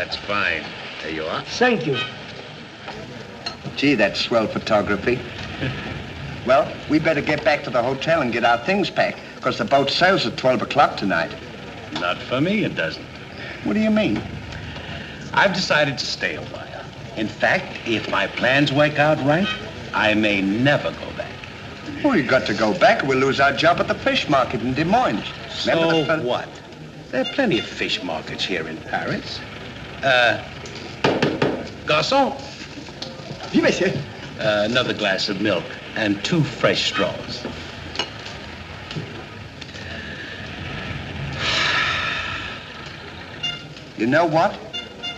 that's fine. There you are. Thank you. Gee, that's swell photography. Well, we better get back to the hotel and get our things packed, because the boat sails at 12 o'clock tonight. Not for me, it doesn't. What do you mean? I've decided to stay a while. In fact, if my plans work out right, I may never go back. Well, you got to go back or we'll lose our job at the fish market in Des Moines. So what? There are plenty of fish markets here in Paris. Garçon. Oui, monsieur. Another glass of milk and 2 fresh straws. You know what?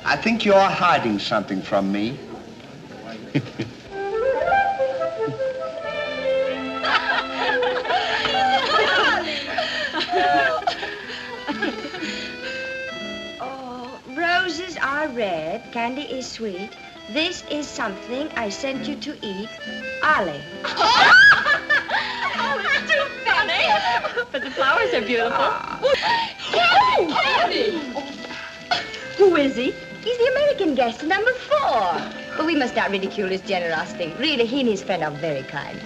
I think you're hiding something from me. Oh, roses are red, candy is sweet. This is something I sent you to eat. Ali. Oh, it's too funny. But the flowers are beautiful. Candy! Who is he? He's the American guest, number 4. But we must not ridicule his generosity. Really, he and his friend are very kind.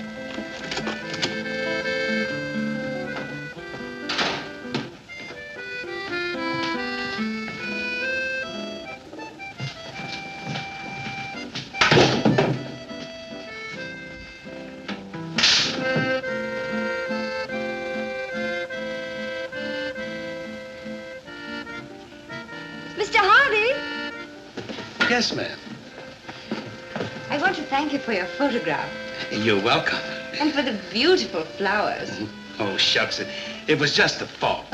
Mr. Hardy, Yes, ma'am. I want to thank you for your photograph You're welcome. and for the beautiful flowers Oh, shucks. It was just a thought.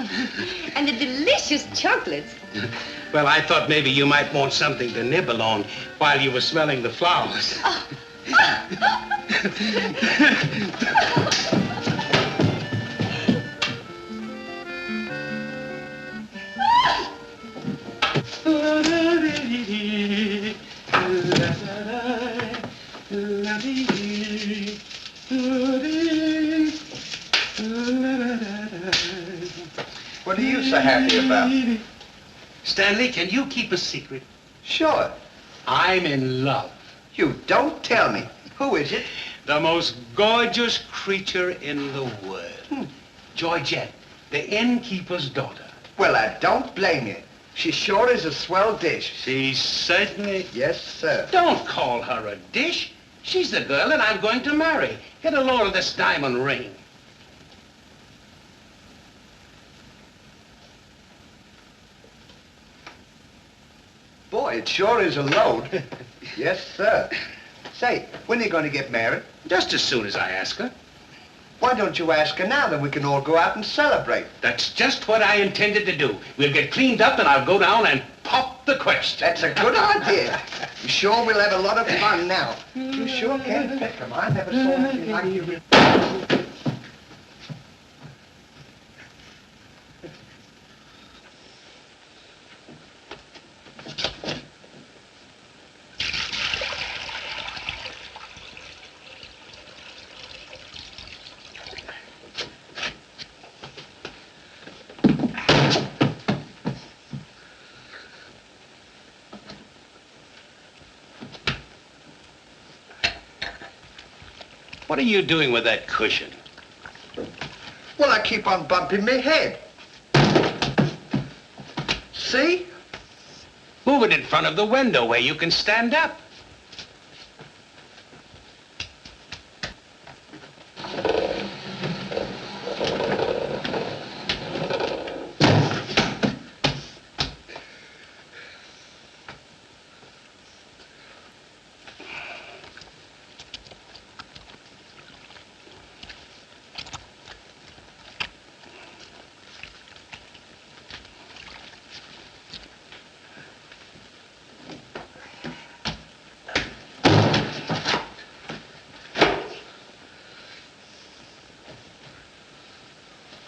and the delicious chocolates. Well, I thought maybe you might want something to nibble on while you were smelling the flowers. What are you so happy about? Stanley, can you keep a secret? Sure. I'm in love. You don't tell me. Who is it? The most gorgeous creature in the world. Georgette, the innkeeper's daughter. Well, I don't blame you. She sure is a swell dish. She certainly... Yes, sir. Don't call her a dish. She's the girl that I'm going to marry. Get a load of this diamond ring. Boy, it sure is a load. Yes, sir. Say, when are you going to get married? Just as soon as I ask her. Why don't you ask her now, then we can all go out and celebrate? That's just what I intended to do. We'll get cleaned up and I'll go down and pop the question. That's a good idea. I'm sure we'll have a lot of fun now. You sure can pick 'em. I never saw anything like you. What are you doing with that cushion? Well, I keep on bumping my head. See? Move it in front of the window where you can stand up.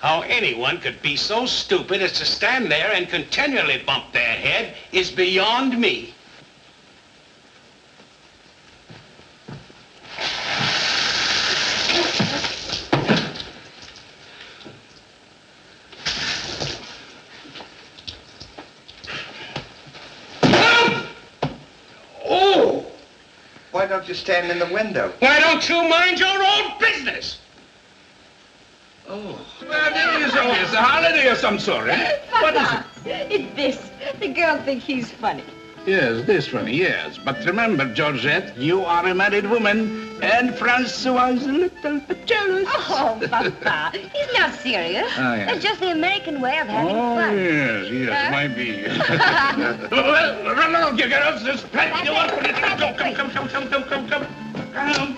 How anyone could be so stupid as to stand there and continually bump their head is beyond me. Why don't you stand in the window? Why don't you mind your own business? Oh. Well, it's a holiday of some sort, eh? What is it? It's this. The girl thinks he's funny. Yes, this one, yes. But remember, Georgette, you are a married woman, and Francois is a little bit jealous. Oh, Papa, he's not serious. Oh, yes. It's just the American way of having Oh, fun. yes, might be. Well, run along, you girls. There's plenty of work for you to do. Come. Come.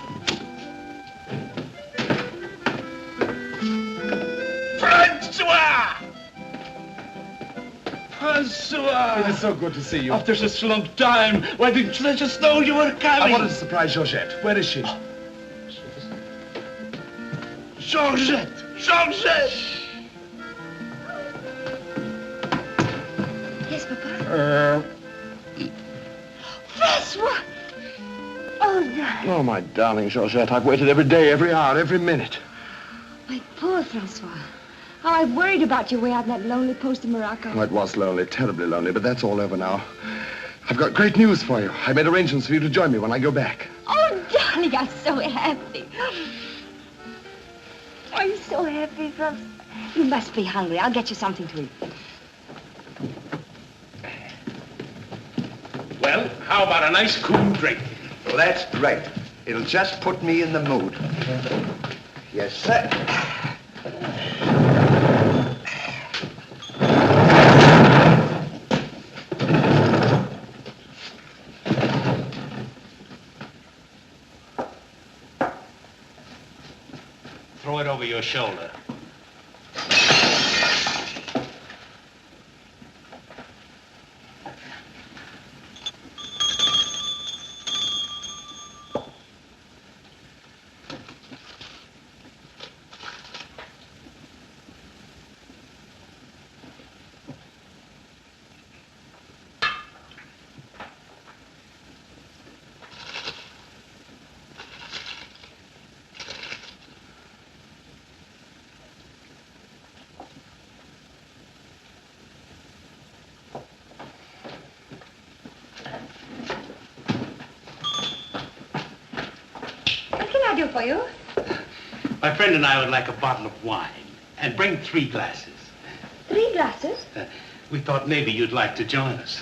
Francois! Francois! It is so good to see you. After such a long time, why didn't you let us know you were I coming? wanted to surprise Georgette. Where is she? Georgette! Yes, Papa? Francois! Oh, darling. Oh, my darling Georgette, I've waited every day, every hour, every minute. My poor Francois. How I worried about you way out in that lonely post in Morocco. Oh, it was lonely, terribly lonely, but that's all over now. I've got great news for you. I made arrangements for you to join me when I go back. Oh, darling, I'm so happy. I'm so happy, Francois. You must be hungry. I'll get you something to eat. Well, how about a nice cool drink? Well, that's great. It'll just put me in the mood. Yes, sir. Throw it over your shoulder. What can I do for you? My friend and I would like a bottle of wine. And bring 3 glasses. 3 glasses? We thought maybe you'd like to join us.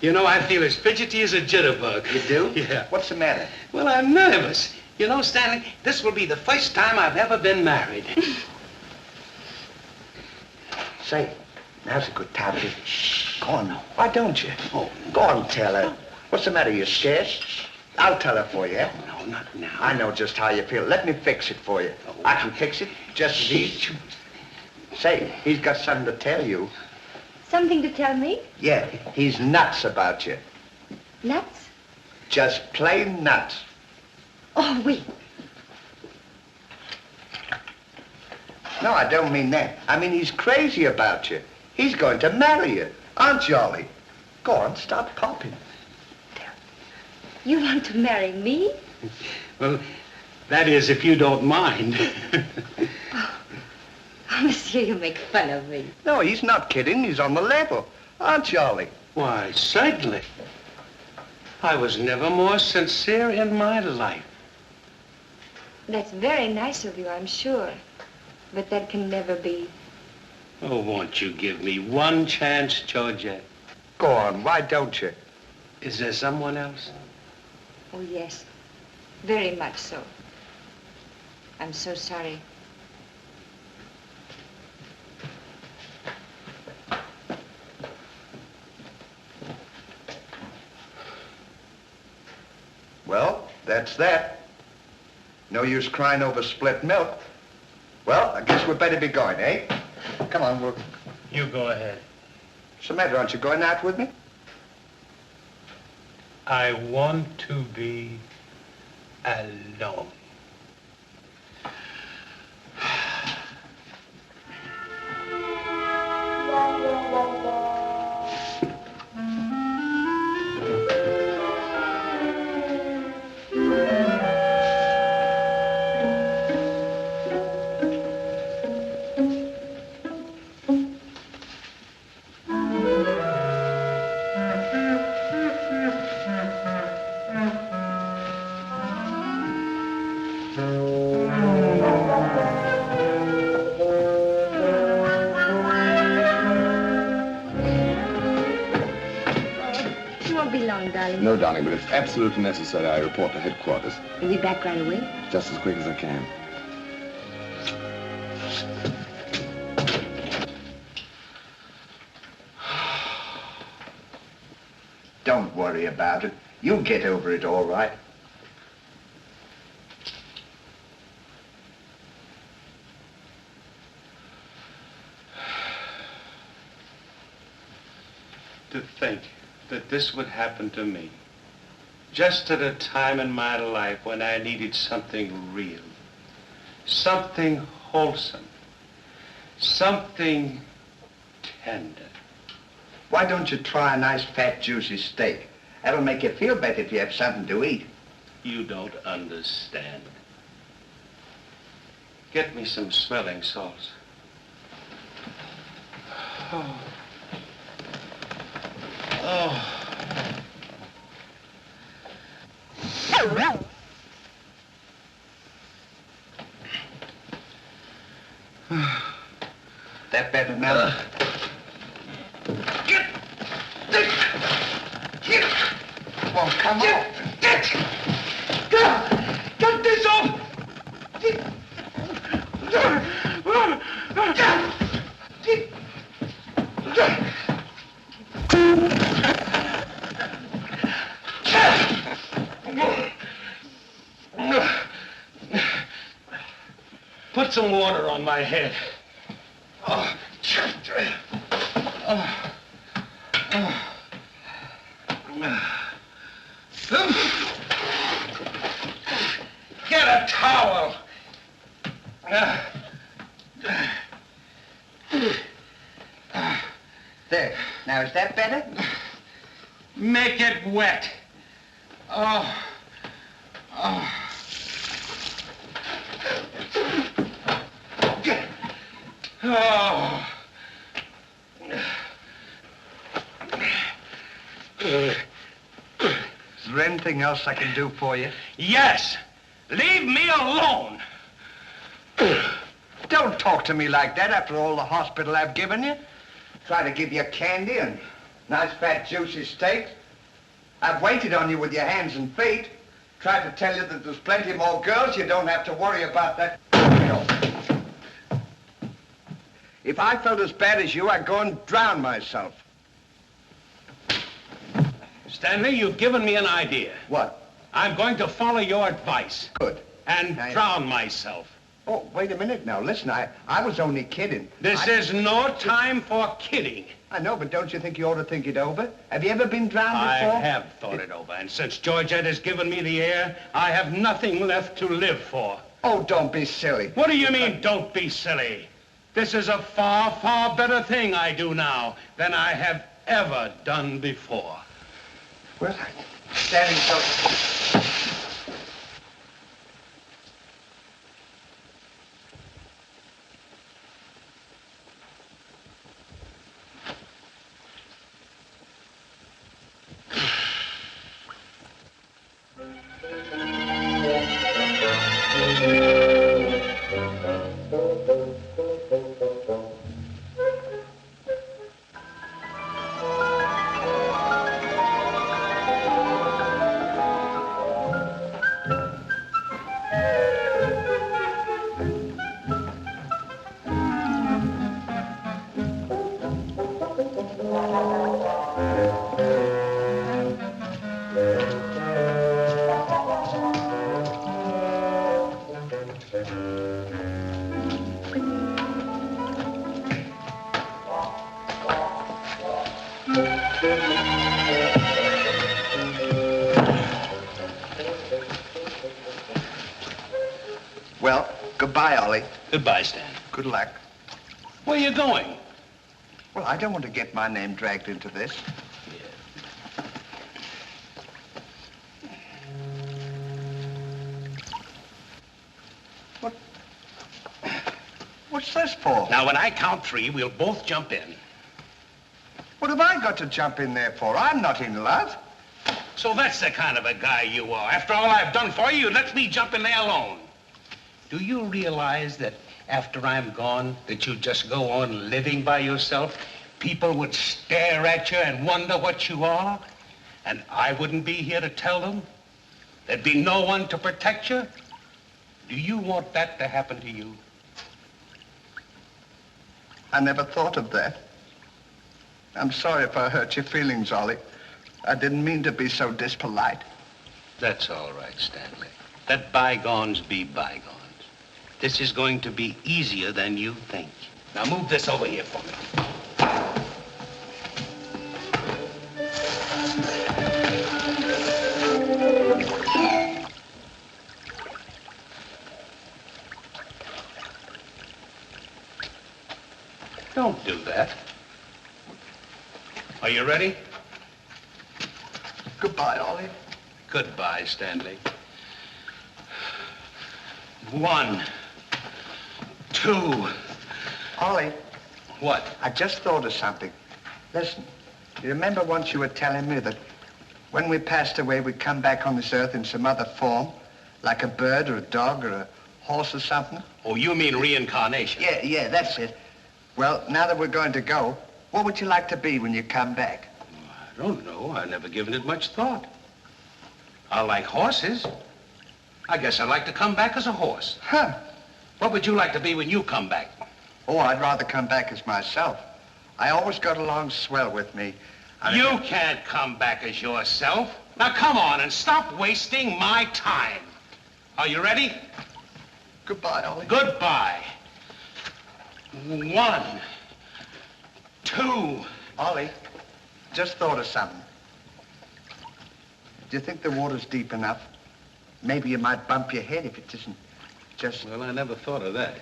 You know, I feel as fidgety as a jitterbug. You do? Yeah. What's the matter? Well, I'm nervous. You know, Stanley, this will be the first time I've ever been married. Say, now's a good time to... Shh, go on now. Why don't you? Oh, Go on, tell her. What's the matter, you scared? I'll tell her for you. no, not now. I know just how you feel. Let me fix it for you. I can fix it just as easy. Say, he's got something to tell you. Something to tell me? Yeah, he's nuts about you. Nuts? Just plain nuts. Oh, oui. No, I don't mean that. I mean he's crazy about you. He's going to marry you. Aren't you, Ollie? Go on, stop popping. You want to marry me? Well, that is, if you don't mind. Oh, monsieur, you make fun of me. No, he's not kidding. He's on the level. Aren't you, Ollie? Why, certainly. I was never more sincere in my life. That's very nice of you, I'm sure. But that can never be. Oh, won't you give me one chance, Georgette? Go on, why don't you? Is there someone else? Oh, yes. Very much so. I'm so sorry. Well, that's that. No use crying over spilt milk. Well, I guess we'd better be going, eh? Come on, we'll... You go ahead. What's the matter? Aren't you going out with me? I want to be alone. darling? No, darling, but it's absolutely necessary I report to headquarters. You'll be back right away? Just as quick as I can. Don't worry about it. You'll get over it all right. To think that this would happen to me, just at a time in my life when I needed something real, something wholesome, something tender. Why don't you try a nice, fat, juicy steak? That'll make you feel better if you have something to eat. You don't understand. Get me some smelling salts. Oh. Oh. That better now? Well, come on. Get this off! Put some water on my head. Oh. Get a towel. There. Now, is that better? Make it wet. Oh. Oh. Oh. Is there anything else I can do for you? Yes. Leave me alone. Don't talk to me like that after all the hospital I've given you. Try to give you candy and nice, fat, juicy steaks. I've waited on you with your hands and feet. Tried to tell you that there's plenty more girls. You don't have to worry about that. If I felt as bad as you, I'd go and drown myself. Stanley, you've given me an idea. What? I'm going to follow your advice. Good. And drown myself. Oh, wait a minute now. Listen, I was only kidding. This is no time for kidding. I know, but don't you think you ought to think it over? Have you ever been drowned before? I have thought it over, and since Georgette has given me the air, I have nothing left to live for. Oh, don't be silly. What do you mean, don't be silly? This is a far, far better thing I do now than I have ever done before. Well, standing so... Well, goodbye, Ollie. Goodbye, Stan. Good luck. Where are you going? Well, I don't want to get my name dragged into this. What's this for? Now, when I count 3, we'll both jump in. What have I got to jump in there for? I'm not in love. So that's the kind of a guy you are. After all I've done for you, you let me jump in there alone. Do you realize that after I'm gone, that you just go on living by yourself? People would stare at you and wonder what you are. And I wouldn't be here to tell them? There'd be no one to protect you? Do you want that to happen to you? I never thought of that. I'm sorry if I hurt your feelings, Ollie. I didn't mean to be so dispolite. That's all right, Stanley. Let bygones be bygones. This is going to be easier than you think. Now move this over here for me. Don't do that. Are you ready? Goodbye, Ollie. Goodbye, Stanley. 1, 2. Ollie, What? I just thought of something. Listen, you remember once you were telling me that when we passed away, we'd come back on this earth in some other form, like a bird or a dog or a horse or something? Oh, you mean reincarnation? Yeah, that's it. Well, now that we're going to go, what would you like to be when you come back? I don't know. I've never given it much thought. I like horses. I guess I'd like to come back as a horse. Huh. What would you like to be when you come back? Oh, I'd rather come back as myself. I always got along swell with me. You can't come back as yourself. Now come on and stop wasting my time. Are you ready? Goodbye, Ollie. Goodbye. 1, 2. Ollie, just thought of something. Do you think the water's deep enough? Maybe you might bump your head if it isn't just... Well, I never thought of that.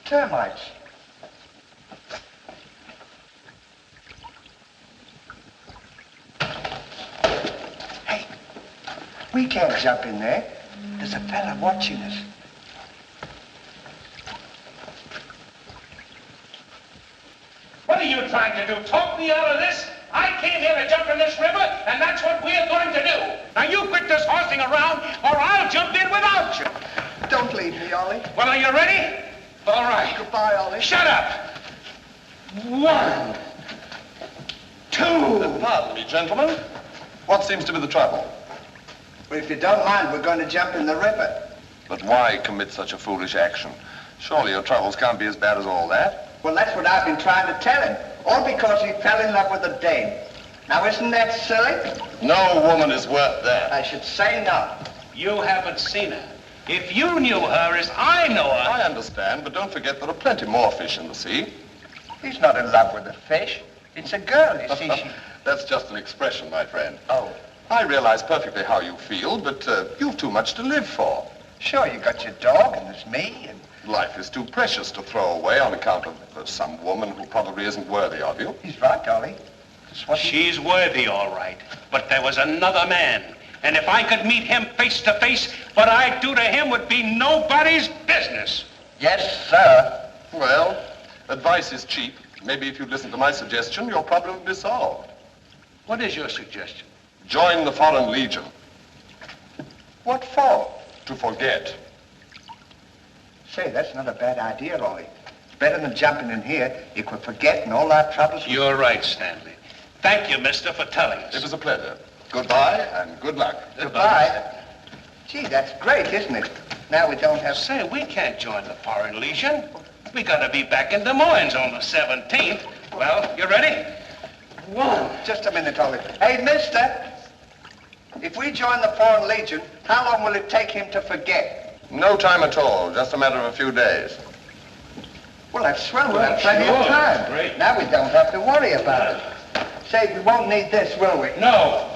Termites. Hey, we can't jump in there. There's a fella watching us. What are you trying to do? Talk me out of this? I came here to jump in this river, and that's what we're going to do. Now you quit this horsing around, or I'll jump in without you. Don't leave me, Ollie. Well, are you ready? All right. Goodbye, Ollie. Shut up. 1, 2. Pardon me, gentlemen. What seems to be the trouble? Well, if you don't mind, we're going to jump in the river. But why commit such a foolish action? Surely your troubles can't be as bad as all that. Well, that's what I've been trying to tell him. All because he fell in love with a dame. Now, isn't that silly? No woman is worth that. I should say not. You haven't seen her. If you knew her as I know her... I understand, but don't forget there are plenty more fish in the sea. He's not in love with a fish. It's a girl, you see. That's just an expression, my friend. Oh, I realize perfectly how you feel, but you've too much to live for. sure, you got your dog, and there's me, and... Life is too precious to throw away on account of some woman who probably isn't worthy of you. He's right, Ollie. That's what She's worthy, all right. But there was another man. And if I could meet him face to face, what I'd do to him would be nobody's business. Yes, sir. Well, advice is cheap. Maybe if you'd listen to my suggestion, your problem would be solved. What is your suggestion? Join the Foreign Legion. What for? To forget. Say, that's not a bad idea, Ollie. It's better than jumping in here. You could forget and all our troubles. You're right, Stanley. Thank you, mister, for telling us. It was a pleasure. Goodbye and good luck. Goodbye. Gee, that's great, isn't it? Now we don't have... Say, we can't join the Foreign Legion. We gotta be back in Des Moines on the 17th. Well, you ready? 1. Just a minute, Ollie. Hey, mister. If we join the Foreign Legion, how long will it take him to forget? No time at all. Just a matter of a few days. Well, that's swell. We'll have plenty of time. Great. Now we don't have to worry about it. Say, we won't need this, will we? No.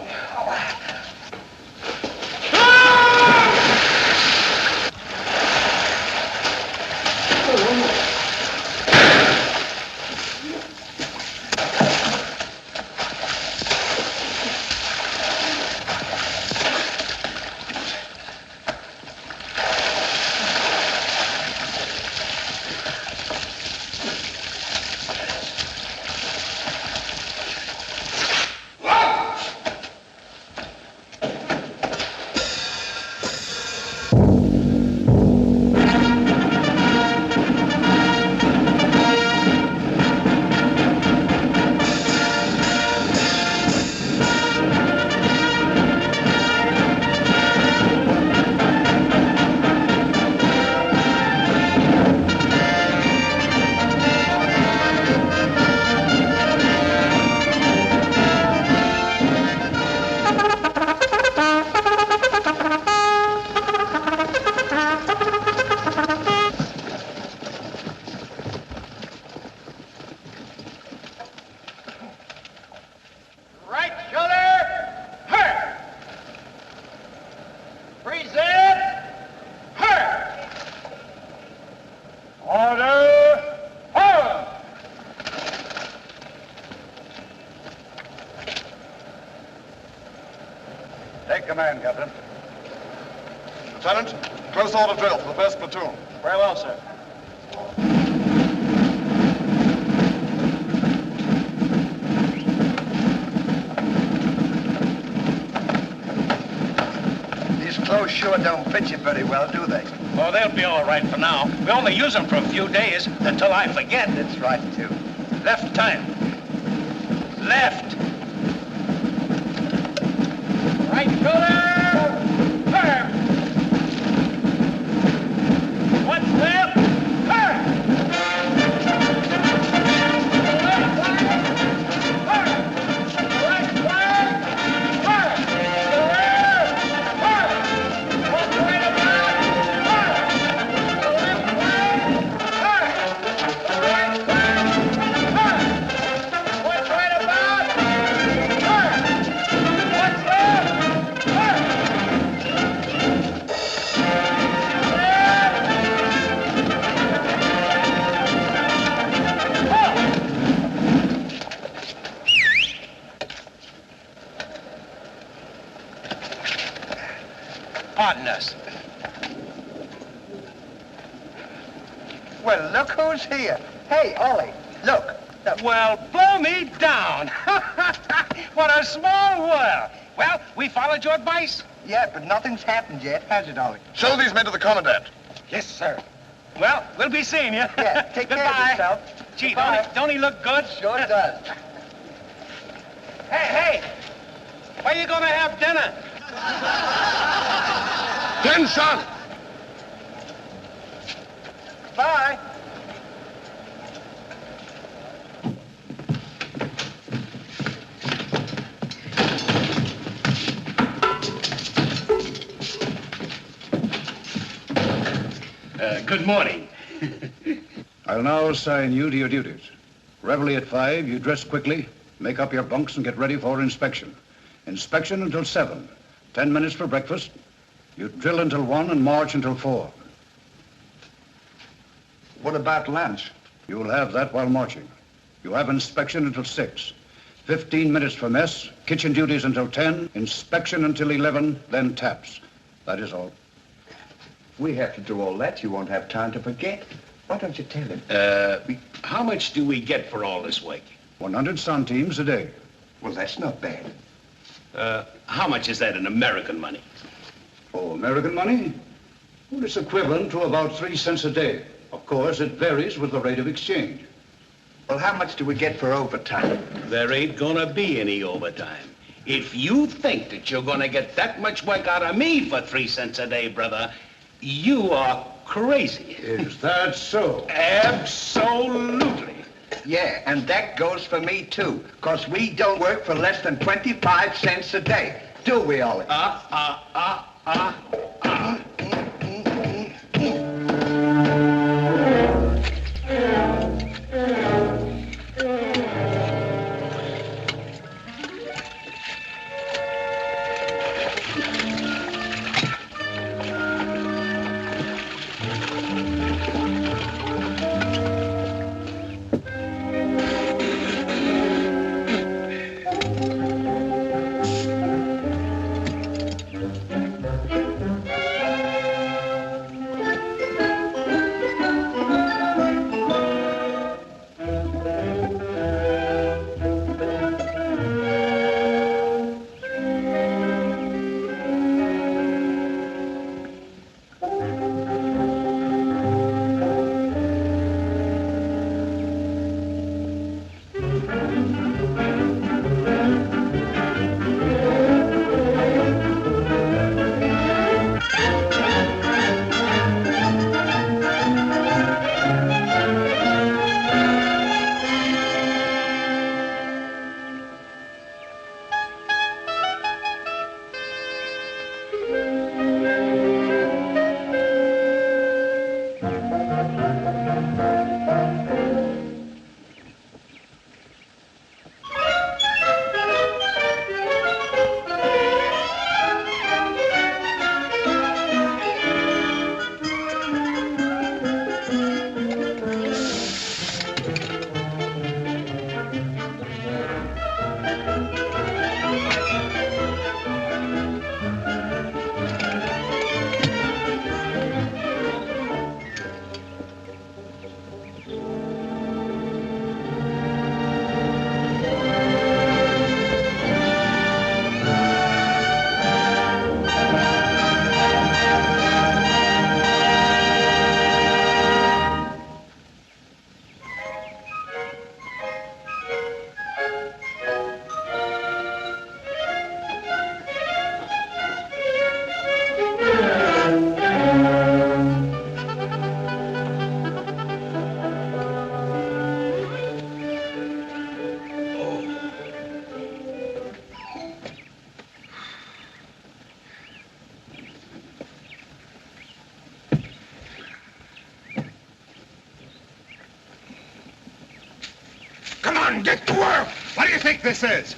command, Captain. Lieutenant, close order drill for the first platoon. Very well, sir. These clothes sure don't fit you very well, do they? Oh, they'll be all right for now. We only use them for a few days until I forget. That's right, too. Left time. Left. Right shoulder. Turn. What's left? Turn. Pardon us. Well, look who's here. Hey, Ollie, look. Well, blow me down. What a small world. Well, we followed your advice. Yeah, but nothing's happened yet, has it, Ollie? Show these men to the commandant. Yes, sir. Well, we'll be seeing you. Yeah, take care of yourself. Gee, Goodbye. don't he look good? Sure does. Hey, where you gonna have dinner? Attention! Bye. Good morning. I'll now assign you to your duties. Reveille at 5, you dress quickly, make up your bunks and get ready for inspection. Inspection until 7. 10 minutes for breakfast. You drill until 1 and march until 4. What about lunch? You'll have that while marching. You have inspection until 6. 15 minutes for mess, kitchen duties until 10, inspection until 11, then taps. That is all. We have to do all that. You won't have time to forget. Why don't you tell him? How much do we get for all this work? 100 centimes a day. Well, that's not bad. How much is that in American money? Oh, American money? Well, it's equivalent to about 3 cents a day. Of course, it varies with the rate of exchange. Well, how much do we get for overtime? There ain't gonna be any overtime. If you think that you're gonna get that much work out of me for 3 cents a day, brother, you are crazy. Is that so? Absolutely. Yeah, and that goes for me, too. Because we don't work for less than 25 cents a day. Do we, Ollie? get to work! What do you think this is?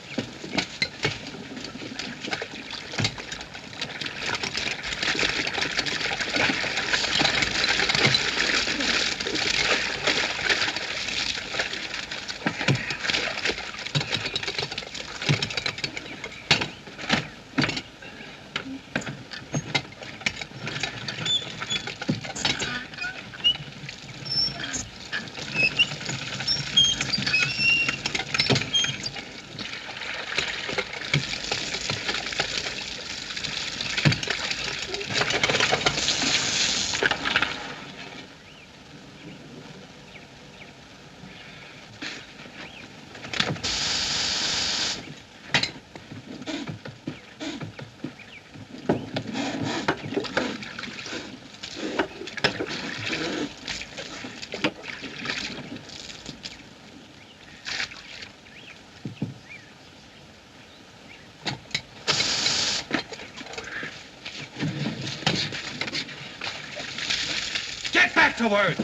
Get back to work!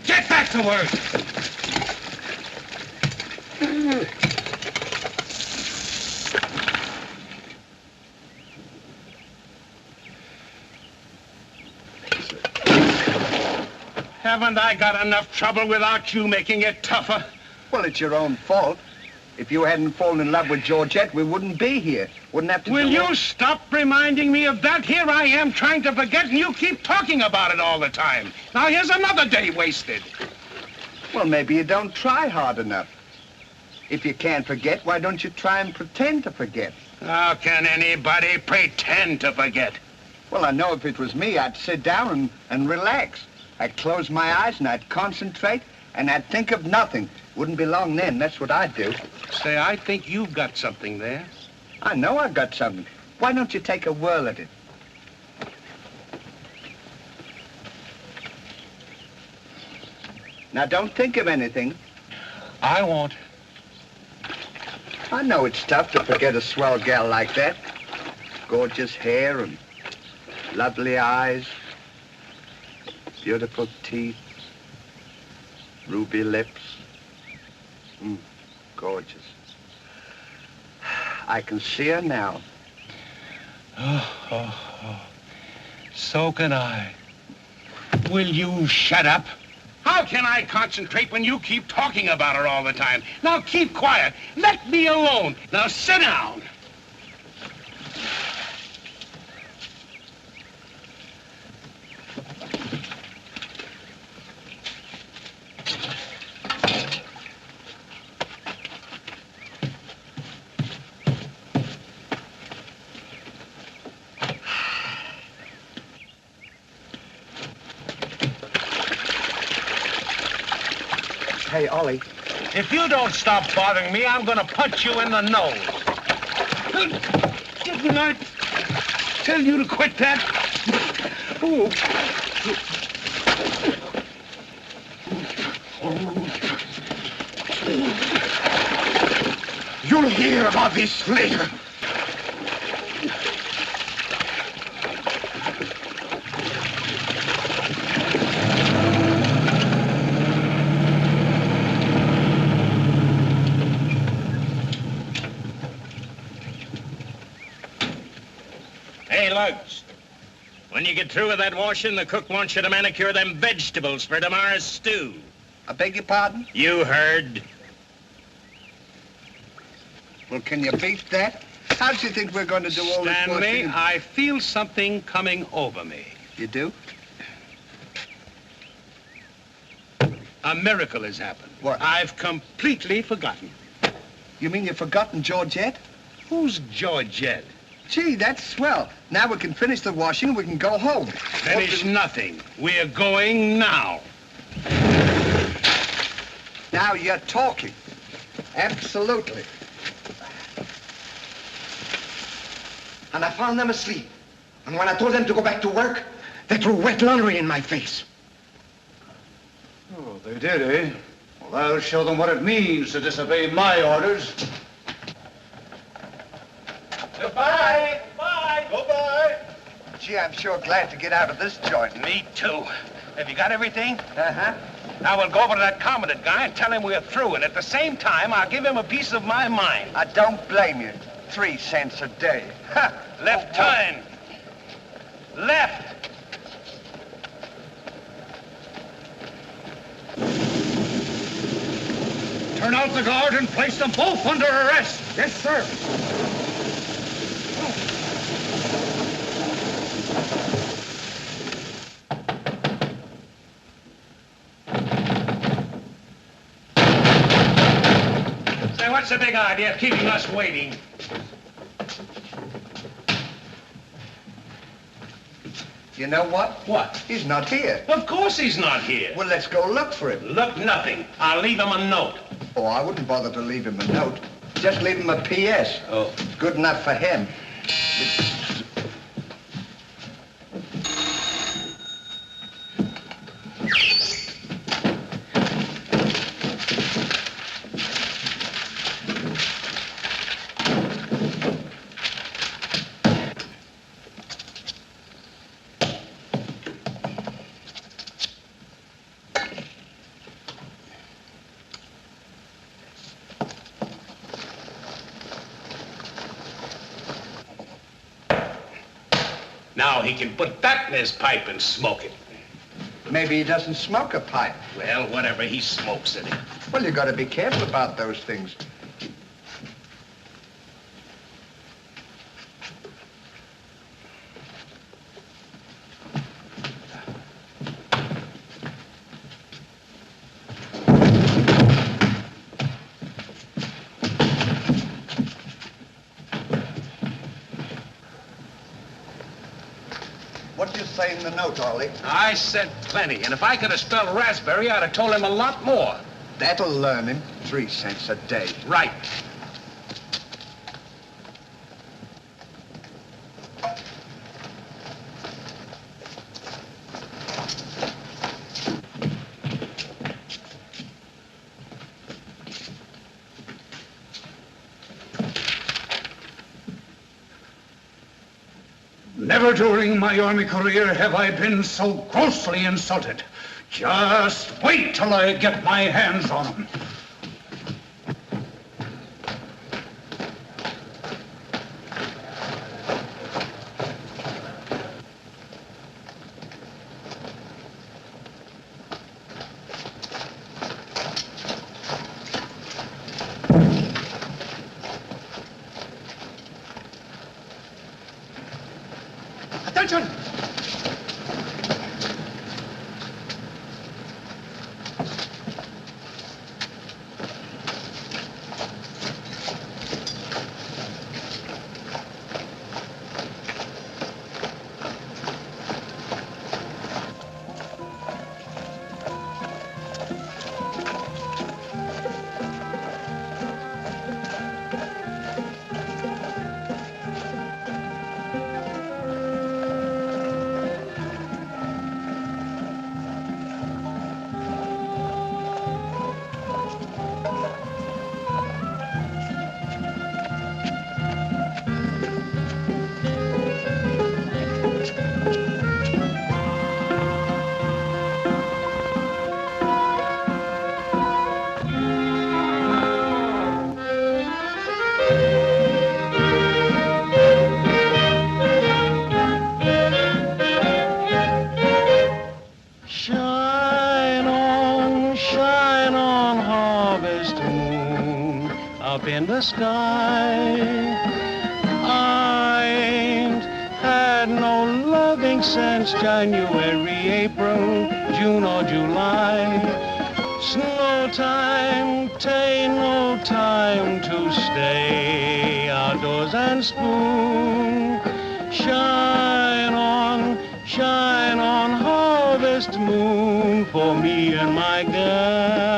Get back to work! Haven't I got enough trouble without you making it tougher? Well, it's your own fault. If you hadn't fallen in love with Georgette, we wouldn't be here. Wouldn't have to Will do you stop reminding me of that? Here I am trying to forget, and you keep talking about it all the time. Now here's another day wasted. Well, maybe you don't try hard enough. If you can't forget, why don't you try and pretend to forget? How can anybody pretend to forget? Well, I know if it was me, I'd sit down and relax. I'd close my eyes and I'd concentrate and I'd think of nothing. Wouldn't be long then, that's what I'd do. Say, I think you've got something there. I know I've got something. Why don't you take a whirl at it? Now, don't think of anything. I won't. I know it's tough to forget a swell gal like that. Gorgeous hair and lovely eyes, beautiful teeth, ruby lips. Gorgeous. I can see her now. Oh. So can I. Will you shut up? How can I concentrate when you keep talking about her all the time? Now keep quiet. Let me alone. Now sit down. Hey, Ollie. If you don't stop bothering me, I'm gonna punch you in the nose. Didn't I tell you to quit that? Oh. You'll hear about this later. Hey, Lugs. When you get through with that washing, the cook wants you to manicure them vegetables for tomorrow's stew. I beg your pardon? You heard. Well, can you beat that? How do you think we're going to do all this Stanley, washing? I feel something coming over me. You do? A miracle has happened. What? I've completely forgotten. You mean you've forgotten Georgette? Who's Georgette? Gee, that's swell. Now we can finish the washing and we can go home. Finish nothing. We're going now. Now you're talking. Absolutely. And I found them asleep. And when I told them to go back to work, they threw wet laundry in my face. Oh, they did, eh? Well, I'll show them what it means to disobey my orders. Goodbye. Goodbye. Goodbye. Gee, I'm sure glad to get out of this joint. Me too. Have you got everything? Uh-huh. Now we'll go over to that commandant guy and tell him we're through, and at the same time, I'll give him a piece of my mind. I don't blame you. 3 cents a day. Ha! Left turn. Left. Turn out the guard and place them both under arrest. Yes, sir. Say, what's the big idea of keeping us waiting? You know what? What? He's not here. Of course he's not here. Well, let's go look for him. Look, nothing. I'll leave him a note. Oh, I wouldn't bother to leave him a note. Just leave him a P.S. Oh. Good enough for him. Now he can put that in his pipe and smoke it. Maybe he doesn't smoke a pipe. Well, whatever, he smokes it. Well, you got to be careful about those things. What did you say in the note, Ollie? I said plenty, and if I could have spelled raspberry, I'd have told him a lot more. That'll learn him. 3 cents a day. Right. Never during my army career have I been so grossly insulted. Just wait till I get my hands on him. Attention! Shine on, harvest moon, up in the sky. I ain't had no loving since January, April, June or July. Snow time, tain't no time to stay outdoors and spoon. Shine on, harvest moon, for me and my gal.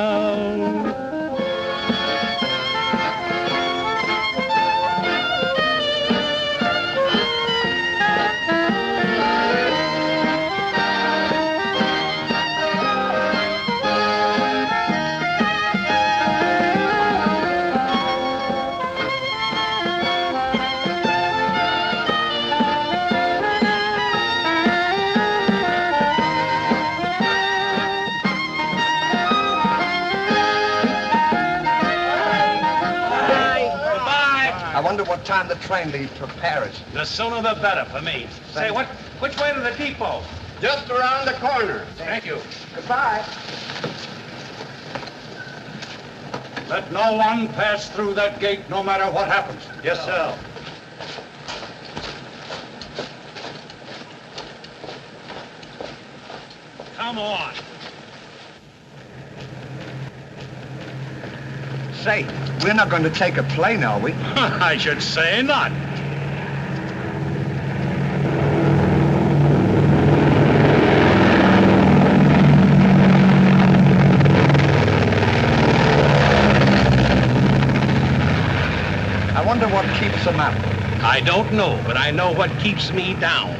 Wonder what time the train leaves for Paris. The sooner the better for me. Say, which way to the depot? Just around the corner. Thank you. Goodbye. Let no one pass through that gate, no matter what happens. Yes, sir. Come on. Say, we're not going to take a plane, are we? I should say not. I wonder what keeps them up. I don't know, but I know what keeps me down.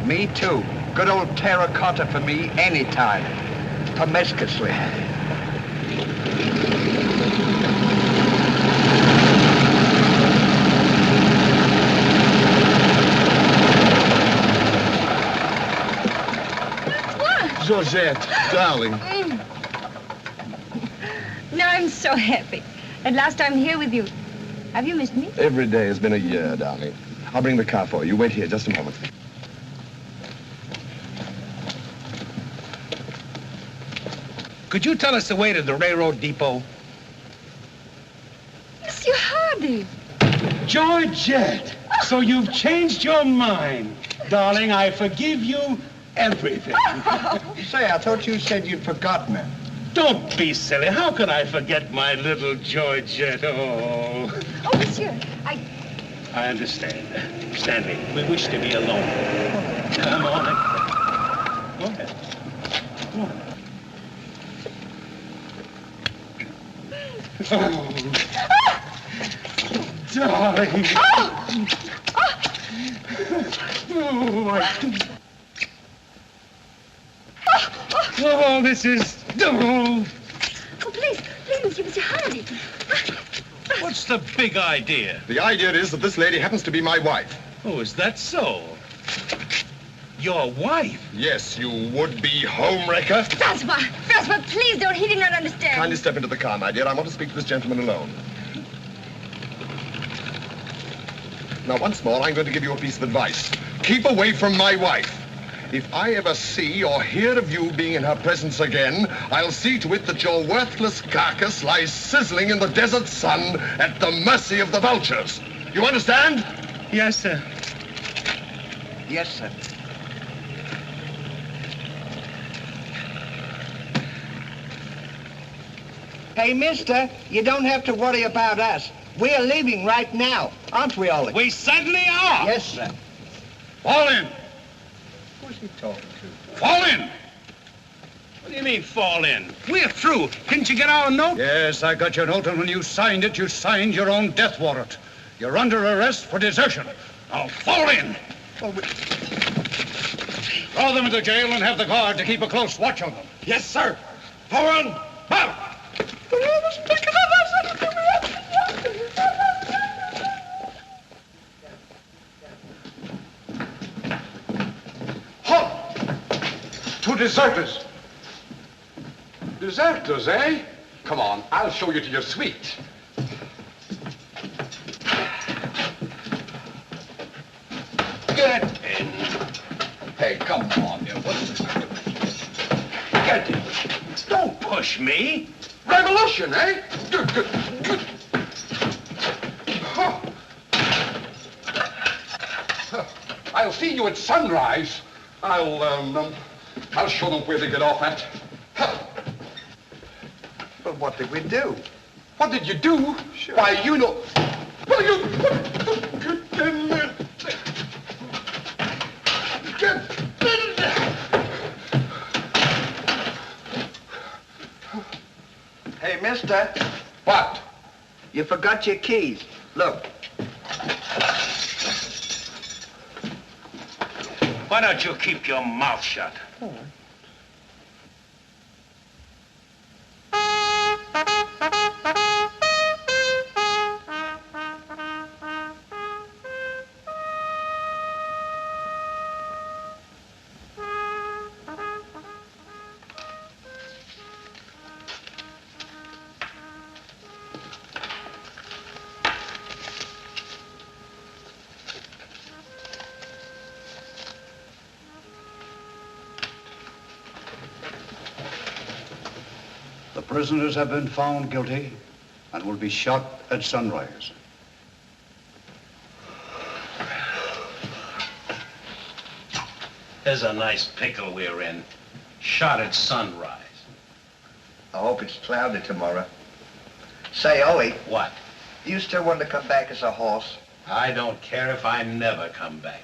Me too. Good old terracotta for me anytime. Promiscuously. Georgette, darling. Now I'm so happy. At last I'm here with you. Have you missed me? Every day has been a year, darling. I'll bring the car for you. Wait here just a moment. Could you tell us the way to the railroad depot? Monsieur Hardy. Georgette, so you've changed your mind. Darling, I forgive you everything. Say, I thought you said you'd forgotten me. Don't be silly. How could I forget my little Georgette? Oh. Oh, monsieur, I understand. Stanley, we wish to be alone. Come on. Go ahead. Go on. Oh. Darling. Oh, this is... Oh. Oh, please, Monsieur Hardy. What's the big idea? The idea is that this lady happens to be my wife. Oh, is that so? Your wife? Yes, you would-be homewrecker. Francois, please don't. He did not understand. Kindly step into the car, my dear. I want to speak to this gentleman alone. Now, once more, I'm going to give you a piece of advice. Keep away from my wife. If I ever see or hear of you being in her presence again, I'll see to it that your worthless carcass lies sizzling in the desert sun at the mercy of the vultures. You understand? Yes, sir. Yes, sir. Hey, mister, you don't have to worry about us. We're leaving right now, aren't we, Ollie? We certainly are. Yes, sir. Fall in. Who's he talking to? Fall in. What do you mean, fall in? We're through. Didn't you get our note? Yes, I got your note, and when you signed it, you signed your own death warrant. You're under arrest for desertion. Now, fall in. Well, Throw them into jail and have the guard to keep a close watch on them. Yes, sir. Forward. Out! Halt! Two deserters. Deserters, eh? Come on, I'll show you to your suite. Get in. Hey, come on, you. What's this? Get in. Don't push me. Revolution, eh? Good. Huh. I'll see you at sunrise. I'll show them where they get off at. Well, what did we do? What did you do? Sure. Why, you know... Well, you... Hey, mister, What? you forgot your keys. Look. Why don't you keep your mouth shut? The prisoners have been found guilty and will be shot at sunrise. Here's a nice pickle we're in. Shot at sunrise. I hope it's cloudy tomorrow. Say, Ollie. What? Do you still want to come back as a horse? I don't care if I never come back.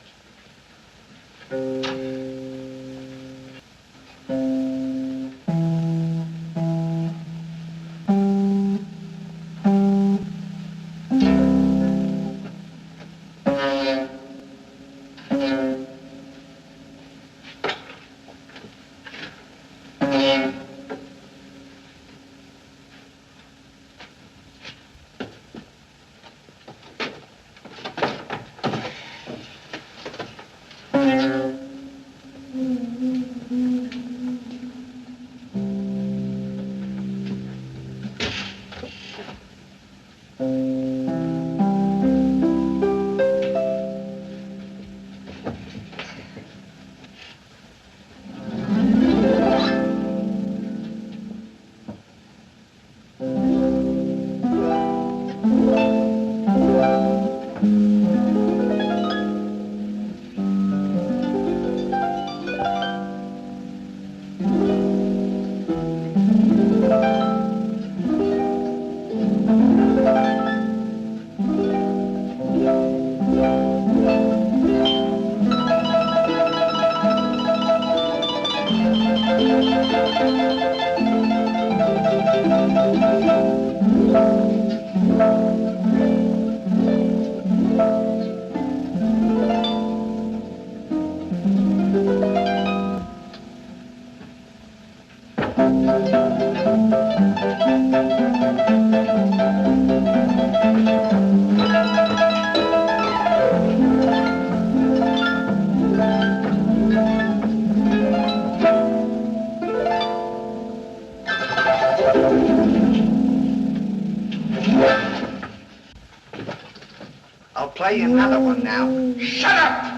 I'll play you another one now. Shut up!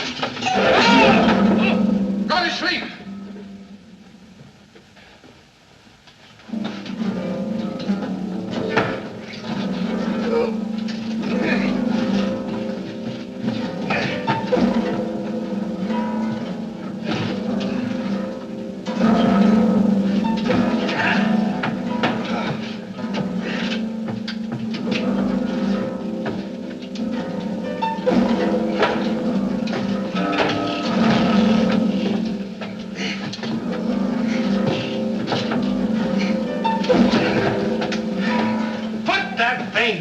Go to sleep!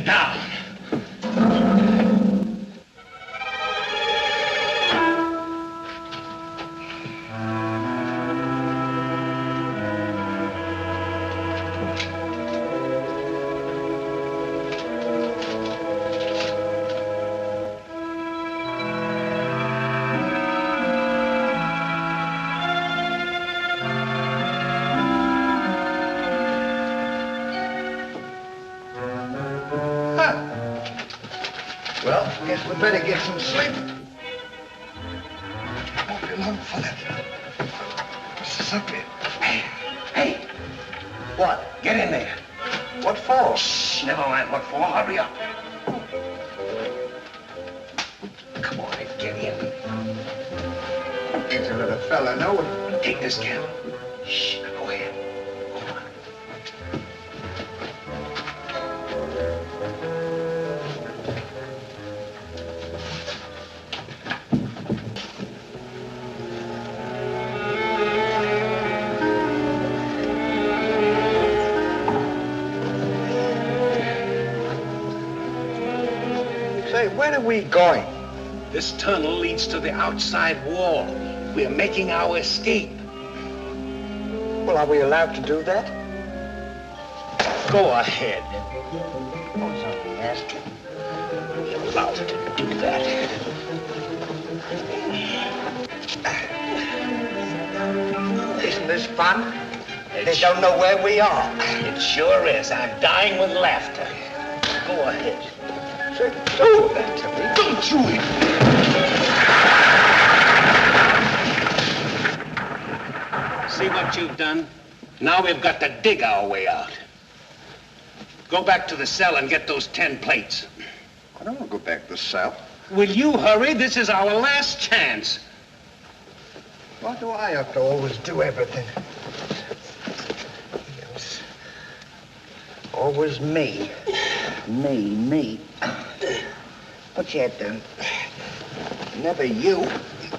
Down. Well, guess we better get some sleep. Won't be long for that. What's this up here? Hey! What? Get in there. What for? Shh, never mind what for. Hurry up. Come on, get in. Ain't a little fella, no? Take this candle. Shh, now go ahead. Go on. Say, where are we going? This tunnel leads to the outside wall. We're making our escape. Well, are we allowed to do that? Go ahead. I was only asking. You're allowed to do that. Isn't this fun? They don't know where we are. It sure is. I'm dying with laughter. Go ahead. Say, don't do that to me. Don't you hit me. See what you've done? Now we've got to dig our way out. Go back to the cell and get those 10 plates. I don't want to go back to the cell. Will you hurry? This is our last chance. Why do I have to always do everything? It's always me. Me. Put your head down. Never you.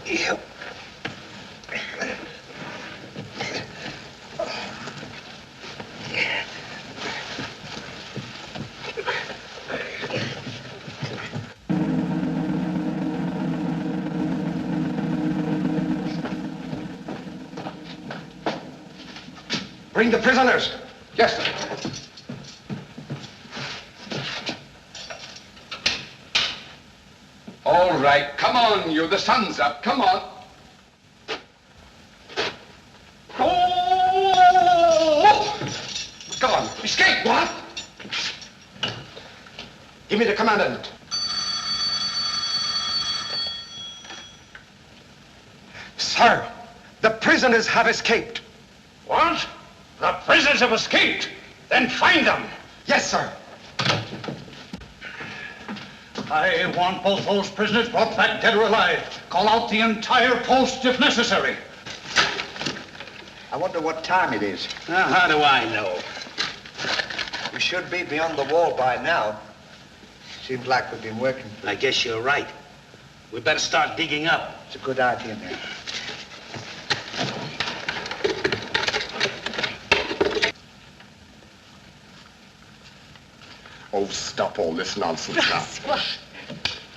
You. Bring the prisoners. Yes, sir. All right, come on, you. The sun's up. Come on. Oh! Come on, escape. What? Give me the commandant. Sir, the prisoners have escaped. What? The prisoners have escaped. Then find them. Yes, sir. I want both those prisoners brought back dead or alive. Call out the entire post if necessary. I wonder what time it is. How do I know? We should be beyond the wall by now. Seems like we've been working. I guess you're right. We better start digging up. It's a good idea, man. Oh, stop all this nonsense now.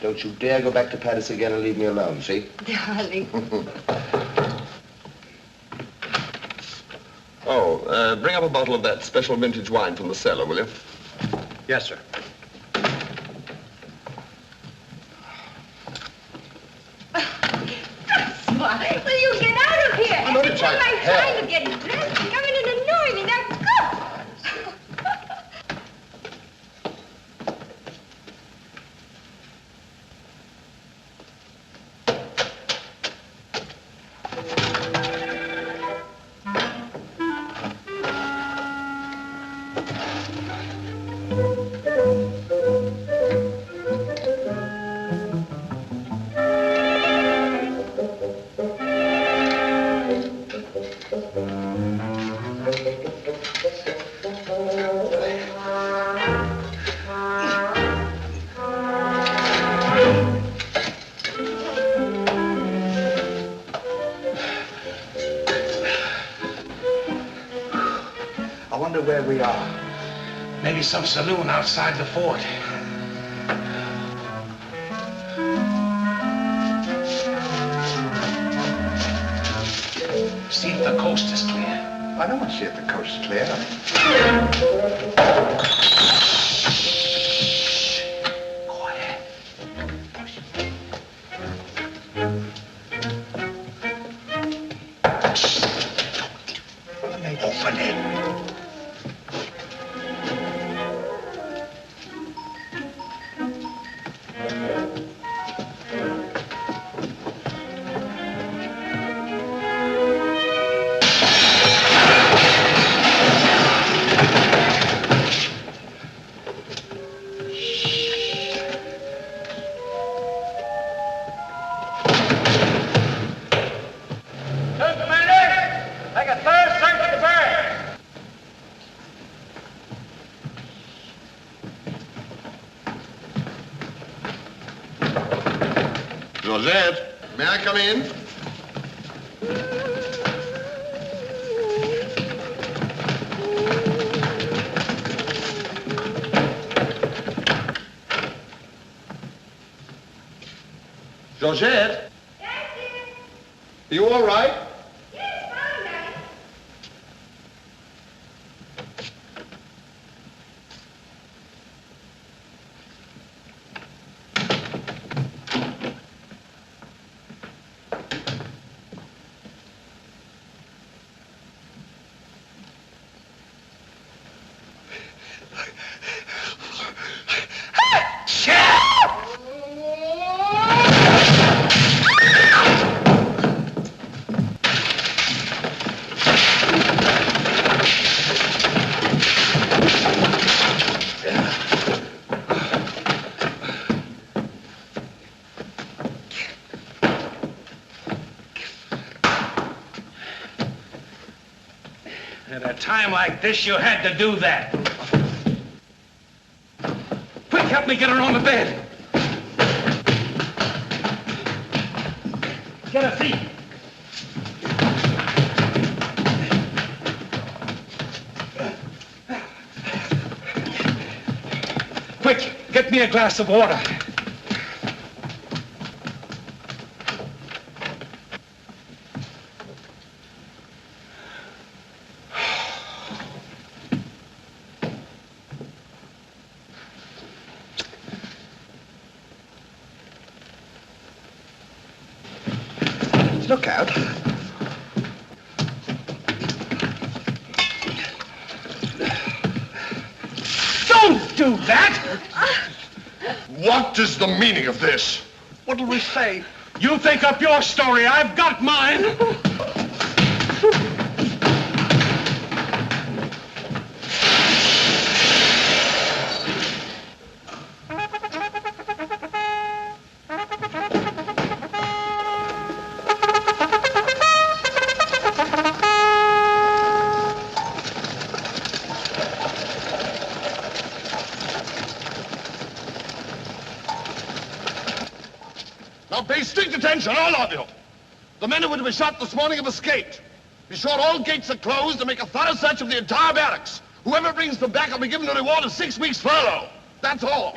Don't you dare go back to Paris again and leave me alone, see? Darling. Bring up a bottle of that special vintage wine from the cellar, will you? Yes, sir. Smart. Will you get out of here? I'm not Every time trying- I'm trying to get dressed, you come in and annoy me. Now, go! I wonder where we are. Maybe some saloon outside the fort. See if the coast is clear. I don't want to see if the coast is clear. Quiet. Open it. Georgette, may I come in? Georgette? Yes, dear. Are you all right? Yes, fine, Daddy. like this, you had to do that. Quick, help me get her on the bed. Get a seat. Quick, get me a glass of water. Look out. Don't do that! What is the meaning of this? What'll we say? You think up your story. I've got mine. Now pay strict attention, all of you. The men who were to be shot this morning have escaped. Be sure all gates are closed and make a thorough search of the entire barracks. Whoever brings them back will be given a reward of 6 weeks' furlough. That's all.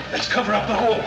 Let's cover up the hole.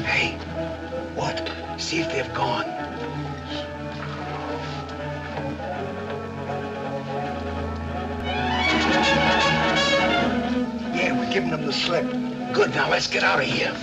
Hey, what? See if they've gone. Yeah, we're giving them the slip. Good, now let's get out of here.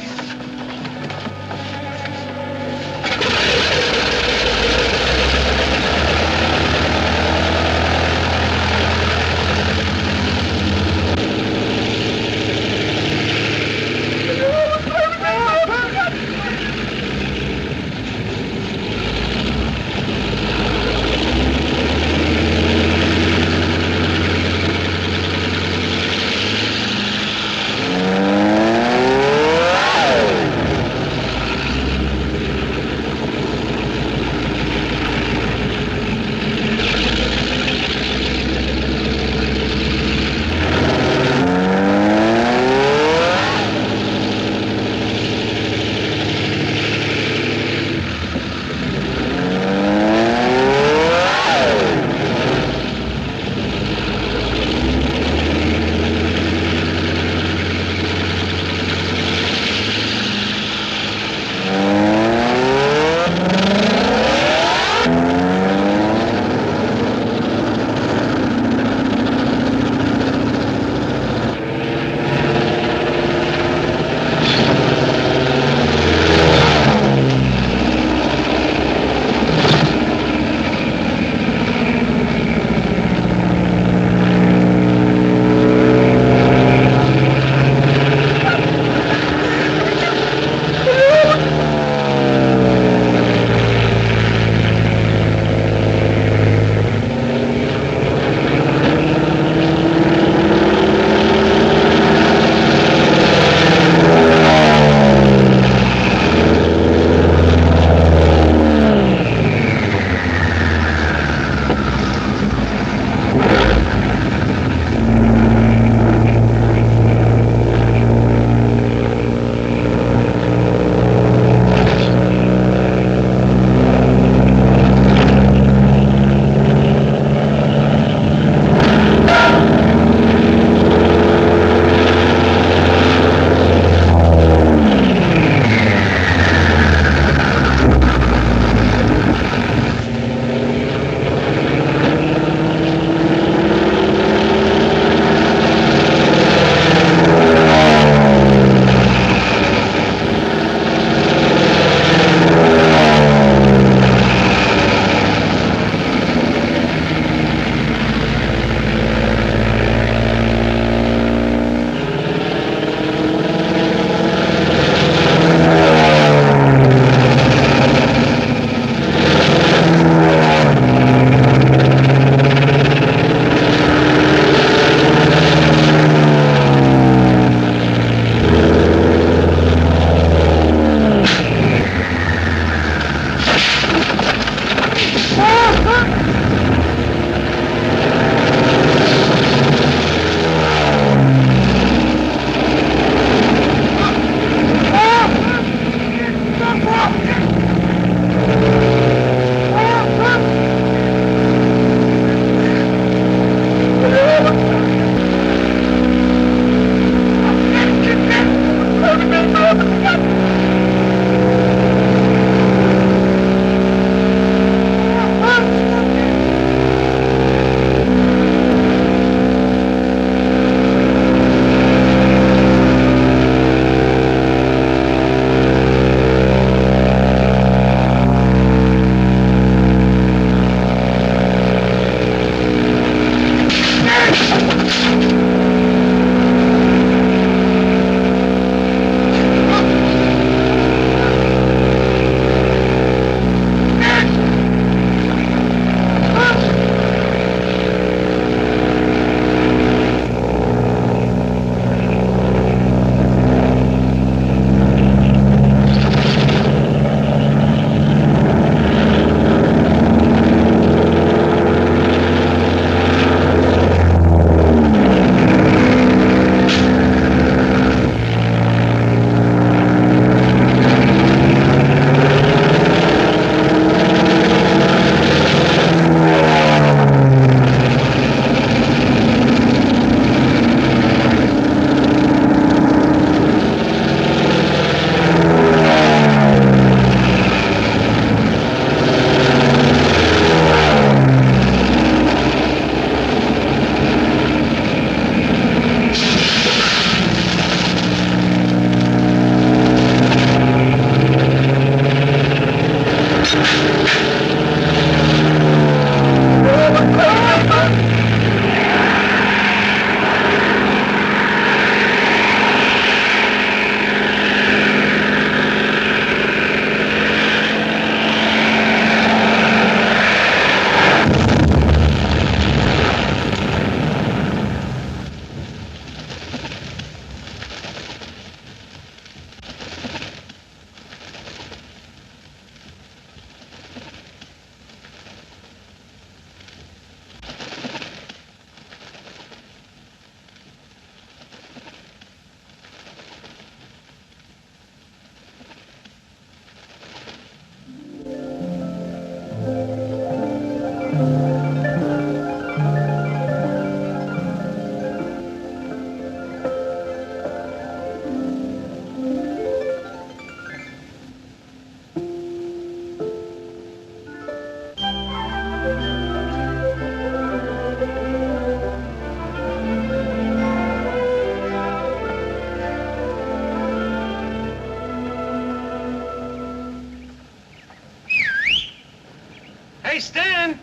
Hey, Stan!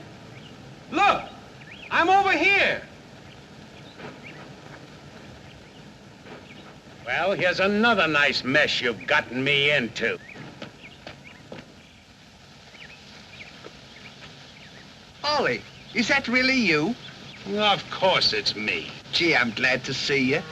Look! I'm over here! Well, here's another nice mess you've gotten me into. Ollie, is that really you? Of course it's me. Gee, I'm glad to see you.